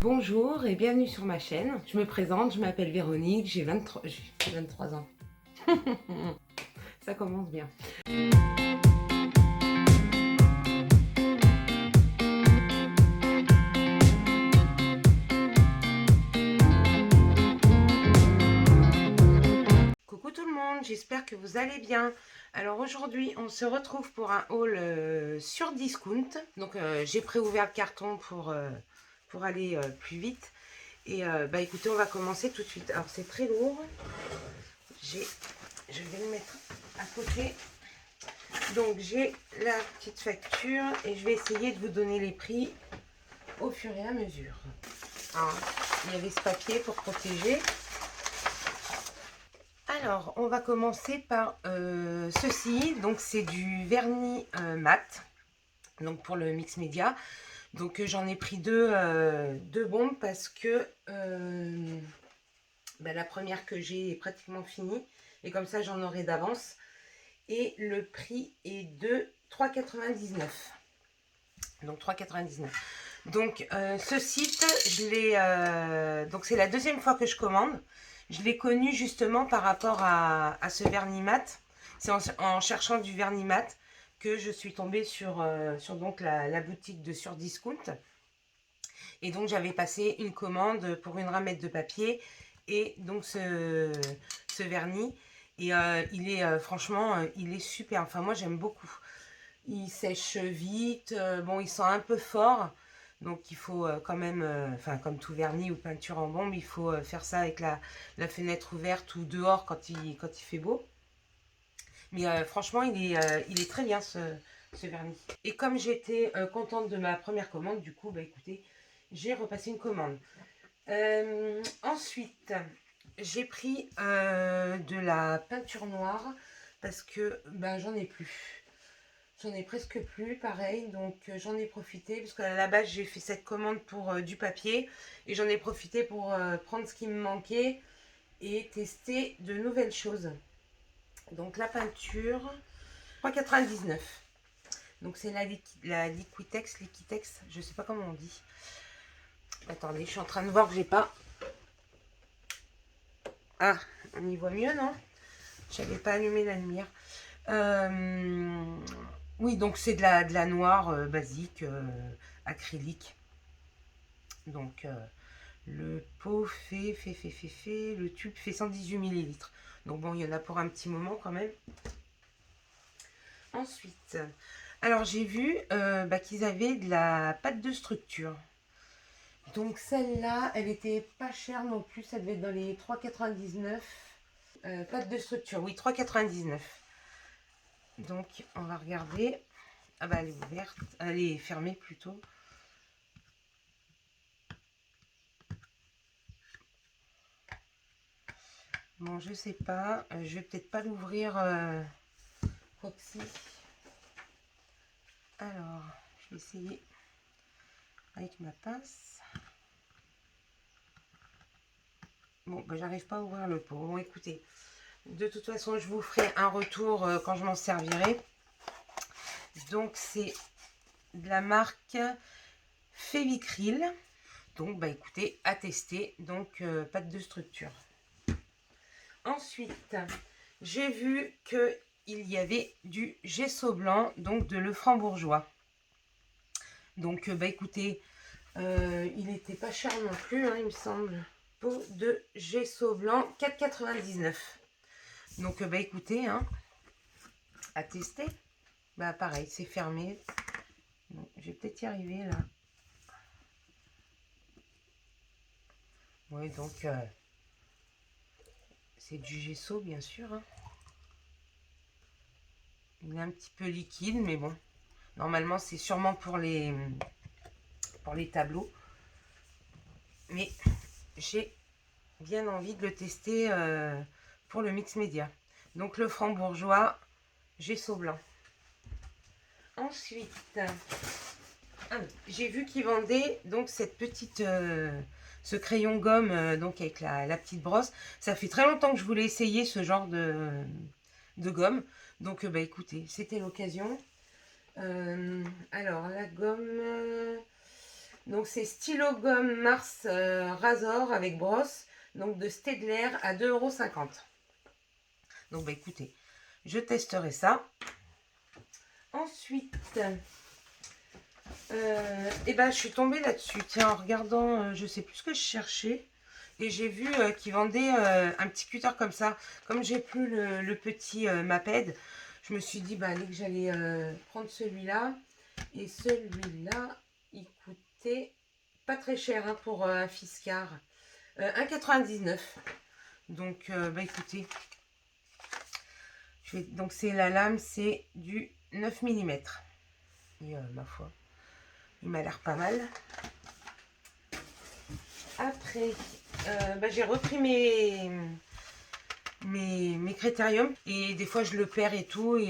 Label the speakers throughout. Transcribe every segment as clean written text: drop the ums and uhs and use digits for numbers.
Speaker 1: Bonjour et bienvenue sur ma chaîne. Je me présente, je m'appelle Véronique, j'ai 23 ans. Ça commence bien. Coucou tout le monde, j'espère que vous allez bien. Alors aujourd'hui, on se retrouve pour un haul sur Discount. Donc j'ai préouvert le carton pour aller plus vite. Et bah écoutez, on va commencer tout de suite. Alors c'est très lourd. Je vais le mettre à côté. Donc j'ai la petite facture et je vais essayer de vous donner les prix au fur et à mesure. Alors, il y avait ce papier pour protéger. Alors, on va commencer par ceci. Donc c'est du vernis mat. Donc pour le mix média. Donc j'en ai pris deux bombes parce que la première que j'ai est pratiquement finie. Et comme ça j'en aurai d'avance. Et le prix est de 3,99 €. Donc 3,99 €. Donc ce site, donc c'est la deuxième fois que je commande. Je l'ai connu justement par rapport à ce vernis mat. C'est en cherchant du vernis mat que je suis tombée sur donc la boutique de Sur Discount. Et donc j'avais passé une commande pour une ramette de papier et donc ce vernis. Et il est franchement, il est super. Enfin moi j'aime beaucoup. Il sèche vite. Bon, il sent un peu fort. Donc il faut quand même, enfin comme tout vernis ou peinture en bombe, il faut faire ça avec la fenêtre ouverte ou dehors quand il fait beau. Mais franchement, il est très bien ce vernis. Et comme j'étais contente de ma première commande, du coup, bah écoutez, j'ai repassé une commande. Ensuite, j'ai pris de la peinture noire parce que j'en ai plus. J'en ai presque plus, pareil, donc j'en ai profité, parce qu'à la base j'ai fait cette commande pour du papier, et j'en ai profité pour prendre ce qui me manquait et tester de nouvelles choses. Donc la peinture, 3,99 €. Donc c'est la Liquitex, je sais pas comment on dit. Attendez, je suis en train de voir que j'ai pas... Ah, on y voit mieux, non? J'avais pas allumé la lumière. Oui, donc c'est de la noire basique, acrylique. Donc le pot le tube fait 118 ml. Donc bon, il y en a pour un petit moment quand même. Ensuite, alors j'ai vu qu'ils avaient de la pâte de structure. Donc celle-là, elle était pas chère non plus, ça devait être dans les 3,99 €. Pâte de structure, oui, 3,99 €. Donc on va regarder. Ah bah elle est ouverte, elle est fermée plutôt. Bon, je sais pas, je vais peut-être pas l'ouvrir proxy. Alors, je vais essayer avec ma pince. Bon, j'arrive pas à ouvrir le pot. Bon, écoutez, de toute façon, je vous ferai un retour quand je m'en servirai. Donc, c'est de la marque Févicril. Donc, écoutez, à tester. Donc, pâte de structure. Ensuite, j'ai vu qu'il y avait du gesso blanc, donc de Lefranc-Bourgeois. Donc, écoutez, il n'était pas cher non plus, hein, il me semble. Pot de gesso blanc, 4,99 €. Donc, écoutez, hein, à tester. Pareil, c'est fermé. Bon, je vais peut-être y arriver là. Oui, donc, c'est du gesso, bien sûr. Hein. Il est un petit peu liquide, mais bon. Normalement, c'est sûrement pour les tableaux. Mais j'ai bien envie de le tester pour le mix média. Donc, le Lefranc-Bourgeois, gesso blanc. Ensuite, j'ai vu qu'ils vendaient donc cette petite, ce crayon gomme donc avec la petite brosse. Ça fait très longtemps que je voulais essayer ce genre de gomme. Donc écoutez, c'était l'occasion. Alors la gomme, Donc c'est stylo gomme Mars Razor avec brosse. Donc de Staedtler à 2,50 €. Donc bah écoutez, je testerai ça. Ensuite, et ben je suis tombée là-dessus. Tiens, en regardant, je sais plus ce que je cherchais. Et j'ai vu qu'ils vendaient un petit cutter comme ça. Comme j'ai plus le petit Maped, je me suis dit bah, allez, que j'allais prendre celui-là. Et celui-là, il coûtait pas très cher hein, pour un Fiskars. 1,99 €. Donc, bah écoutez, donc c'est la lame, c'est du 9 mm. Et ma foi, il m'a l'air pas mal. Après, bah, j'ai repris mes critériums et des fois je le perds et tout et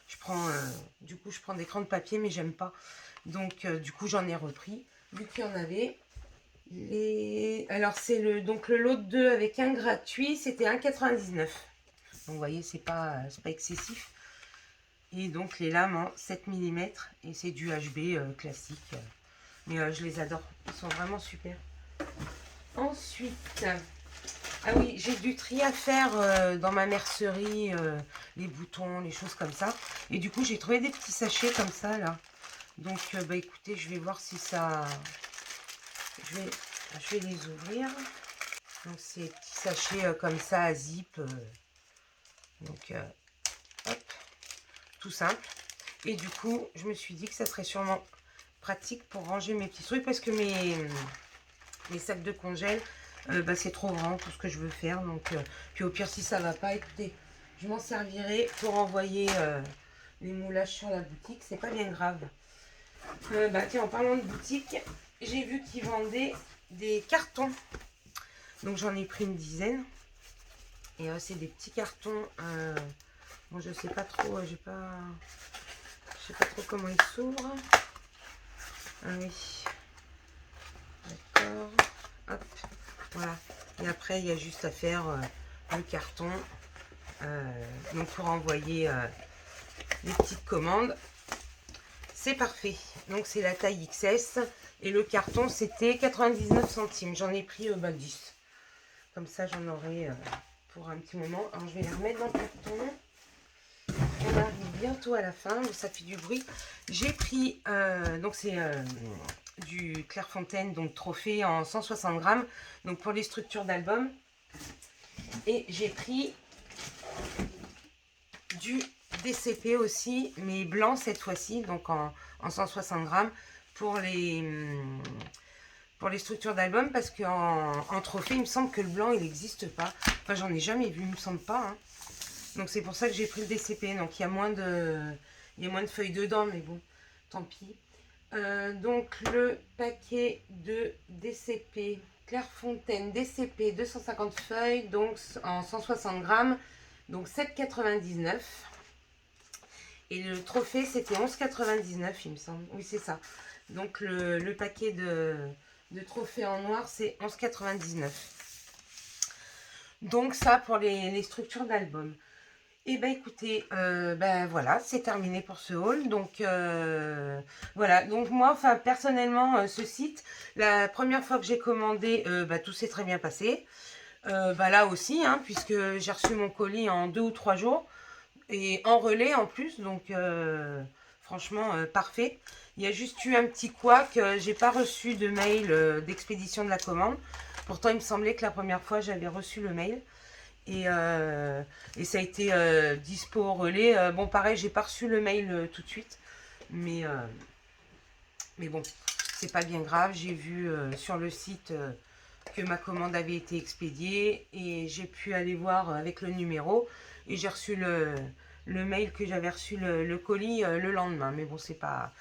Speaker 1: je prends du coup je prends des crayons de papier mais j'aime pas, donc du coup j'en ai repris vu qu'il y en avait. Alors c'est le lot de 2 avec un gratuit, c'était 1,99 €. Donc vous voyez, c'est pas excessif. Et donc les lames en 7 mm et c'est du HB classique, mais je les adore, ils sont vraiment super. Ensuite, ah oui, j'ai du tri à faire dans ma mercerie, les boutons, les choses comme ça. Et du coup, j'ai trouvé des petits sachets comme ça, là. Donc, bah écoutez, je vais voir si ça... Je vais les ouvrir. Donc, c'est des petits sachets comme ça à zip. Donc, hop, tout simple. Et du coup, je me suis dit que ça serait sûrement pratique pour ranger mes petits trucs parce que mes sacs de congèle, bah, c'est trop grand pour ce que je veux faire. Donc, puis au pire, si ça va pas, écoutez, je m'en servirai pour envoyer les moulages sur la boutique. C'est pas bien grave. Bah, tiens, en parlant de boutique, j'ai vu qu'ils vendaient des cartons. Donc, j'en ai pris une dizaine. Et c'est des petits cartons. Bon, je sais pas trop, je sais pas trop comment ils s'ouvrent. Ah oui. D'accord. Hop. Voilà. Et après, il y a juste à faire le carton. Donc, pour envoyer les petites commandes. C'est parfait. Donc, c'est la taille XS. Et le carton, c'était 99 centimes. J'en ai pris 10. Comme ça, j'en aurai pour un petit moment. Alors, je vais les remettre dans le carton. On arrive bientôt à la fin. Ça fait du bruit. J'ai pris, donc c'est du Clairefontaine, donc trophée en 160 grammes. Donc, pour les structures d'album. Et j'ai pris du DCP aussi, mais blanc cette fois-ci, donc en 160 grammes pour les structures d'album, parce qu'en trophée, il me semble que le blanc, il n'existe pas. Enfin, j'en ai jamais vu, il me semble pas. Hein. Donc, c'est pour ça que j'ai pris le DCP. Donc, il y a moins de feuilles dedans, mais bon, tant pis. Donc, le paquet de DCP, Clairefontaine DCP, 250 feuilles, donc en 160 grammes. Donc 7,99 €. Et le trophée, c'était 11,99 €, il me semble. Oui, c'est ça. Donc le paquet de trophées en noir, c'est 11,99 €. Donc ça pour les structures d'album. Et ben écoutez, ben voilà, c'est terminé pour ce haul. Donc voilà, donc moi, enfin personnellement, ce site, la première fois que j'ai commandé, bah, tout s'est très bien passé. Bah là aussi, hein, puisque j'ai reçu mon colis en 2 ou 3 jours et en relais en plus, donc franchement parfait. Il y a juste eu un petit couac, j'ai pas reçu de mail d'expédition de la commande. Pourtant, il me semblait que la première fois j'avais reçu le mail et ça a été dispo au relais. Bon, pareil, j'ai pas reçu le mail tout de suite, mais bon, c'est pas bien grave. J'ai vu sur le site que ma commande avait été expédiée et j'ai pu aller voir avec le numéro et j'ai reçu le mail que j'avais reçu le colis le lendemain, mais bon, c'est pas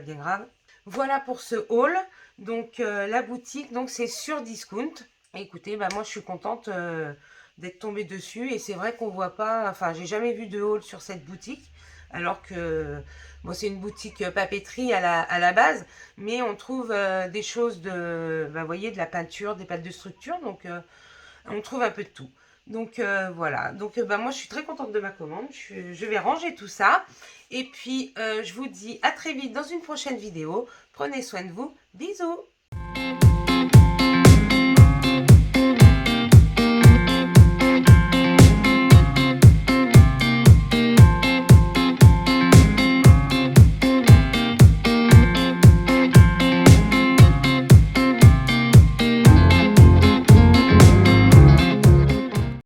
Speaker 1: bien grave. Voilà pour ce haul. Donc la boutique, donc c'est sur Discount. Et écoutez, bah moi je suis contente d'être tombée dessus et c'est vrai qu'on voit pas, enfin j'ai jamais vu de haul sur cette boutique, alors que bon, c'est une boutique papeterie à la base, mais on trouve des choses de, bah, vous voyez, de la peinture, des pâtes de structure, donc on trouve un peu de tout. Donc voilà, donc bah, moi je suis très contente de ma commande, je vais ranger tout ça, et puis je vous dis à très vite dans une prochaine vidéo, prenez soin de vous, Bisous!